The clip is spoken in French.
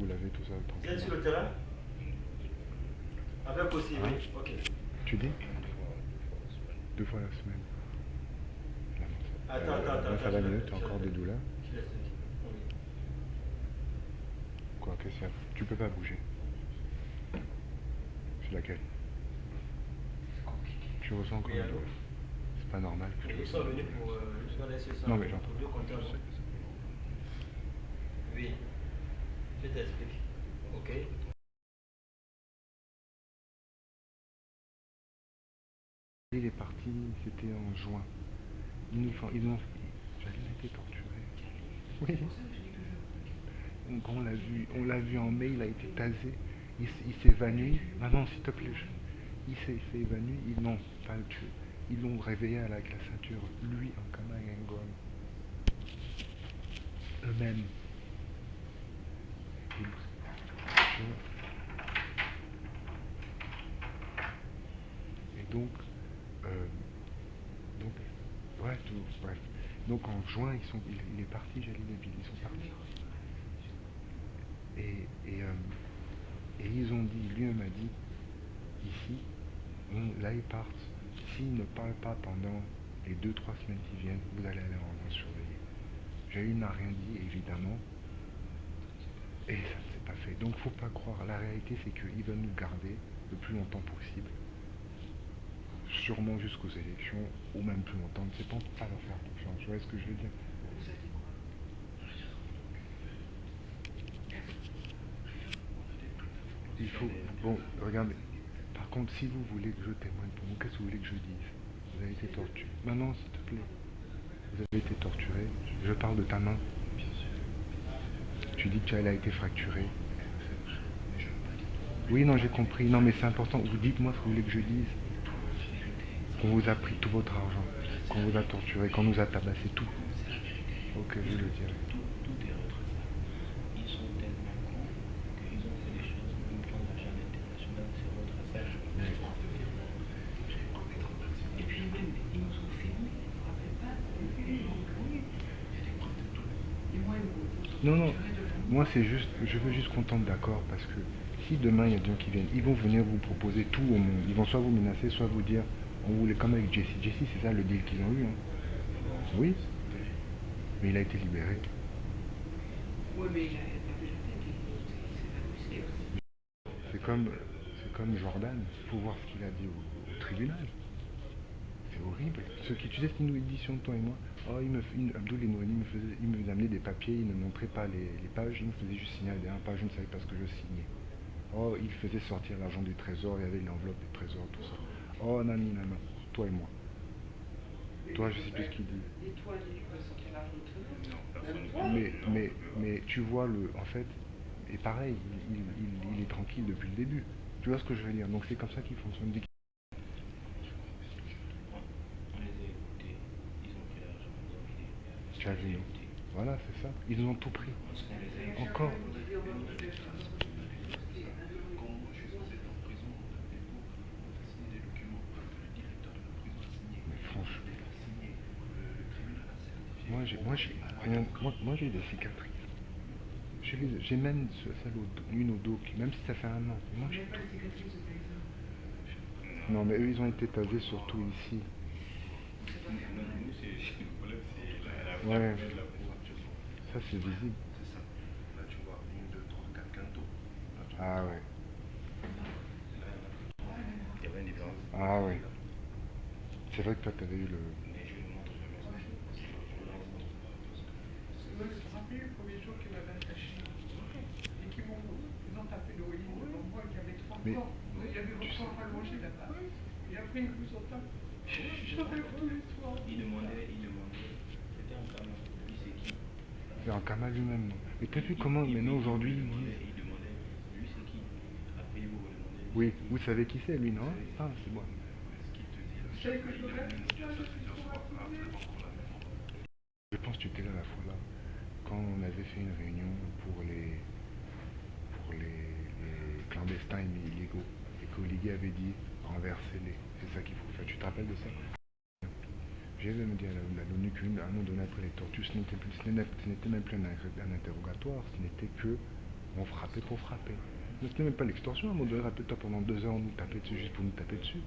vous lavez tout ça Viens sur tranquillement. le terrain. Avec aussi, Hein? oui. Ok. Tu dis? 2 fois la semaine. Là, ça va mieux, t'as Je encore des l'appelle. douleurs? Je laisse tranquille. Oui. Quoi, qu'est-ce qu'il y a? Tu peux pas bouger. C'est laquelle? Tu ressens encore Oui, une allô? douleur. C'est pas normal que Oui, tu ils ressens sont une venus douleur. pour une seconde Non, SE100 mais j'entends pour pas. deux compteurs, non? Oui. Je t'explique. Ok. Il est parti, c'était en juin. Ils ont, Jalil a été torturé. Oui. Donc on l'a vu en mai, il a été tasé. Il s'est évanoui. Maintenant, s'il te plaît, il s'est évanoui. Ils n'ont pas le tué. Ils l'ont réveillé avec la ceinture. Lui, en Kamayengom. Eux-mêmes. Tu vois. Et euh, donc, ouais, tout, bref. Donc en juin, il est parti, Jalil Nabil. Ils sont partis. Et, et, euh, et ils ont dit, lui m'a dit, ici, là ils partent. S'ils ne parlent pas pendant les 2 3 semaines qui viennent, vous allez aller en surveiller. Jalil n'a rien dit, évidemment, et ça ne s'est pas fait. Donc faut pas croire. La réalité, c'est qu'ils veulent nous garder le plus longtemps possible. Sûrement jusqu'aux élections, ou même plus longtemps. On ne sait pas, on ne peut pas leur faire confiance. Tu vois ce que je veux dire? Il faut. Bon, regardez. Par contre, si vous voulez que je témoigne pour vous, qu'est-ce que vous voulez que je dise? Vous avez été torturé. Maman, s'il te plaît. Vous avez été torturé. Je parle de ta main. Tu dis que elle a été fracturée. Oui, non, j'ai compris. Non, mais c'est important. Vous dites-moi ce que vous voulez que je dise. Qu'on vous a pris tout votre argent. Qu'on vous a torturé. Qu'on nous a tabassé tout. Ok, je le dirai. Mais non, non. Moi, c'est juste, je veux juste qu'on tombe d'accord parce que si demain il y a des gens qui viennent, ils vont venir vous proposer tout au monde. Ils vont soit vous menacer, soit vous dire, on voulait comme avec Jesse. Jesse, c'est ça le deal qu'ils ont eu. Hein. Oui, mais il a été libéré. C'est comme Jordan. Il faut voir ce qu'il a dit au tribunal. C'est horrible. Tu sais ce qu'il nous dit sur toi et moi. Oh, Abdul Enouni il me amenait des papiers, il ne montrait pas les pages, il me faisait juste signer la dernière page, je ne savais pas ce que je signais. Oh, il faisait sortir l'argent du trésor, il y avait l'enveloppe du trésor, tout ça. Oh, nani, nana, toi et moi. Toi, je sais plus ce qu'il dit. Mais tu vois, en fait, et pareil, il est tranquille depuis le début. Tu vois ce que je veux dire? Donc c'est comme ça qu'il fonctionne. Tu as vu, non? Voilà, c'est ça. Ils ont tout pris. Encore. Mais franchement, moi j'ai des cicatrices. J'ai même celle une au dos, même si ça fait un an. Moi, j'ai non, mais eux, ils ont été tasés surtout ici. Ouais, ça c'est visible. Ah ouais. Ah ouais. C'est vrai que toi, t'avais eu le. Mais tu sais, c'est un Kama lui-même, non? Mais t'as vu comment maintenant aujourd'hui ils disent. Oui, vous savez qui c'est lui, non? Ah, c'est bon. Je pense que tu étais là la fois là, quand on avait fait une réunion pour les clandestins illégaux, et qu'Olivier avait dit renversez-les. C'est ça qu'il faut faire. Tu te rappelles de ça? J'avais même dit à l'ONU qu'à un moment donné, après les tortures, ce n'était même plus un interrogatoire, ce n'était que On frappait pour frapper. Mais c'était même pas l'extorsion, à un moment donné, rappelle-toi, pendant 2 ans, on nous tapait dessus juste pour nous taper dessus.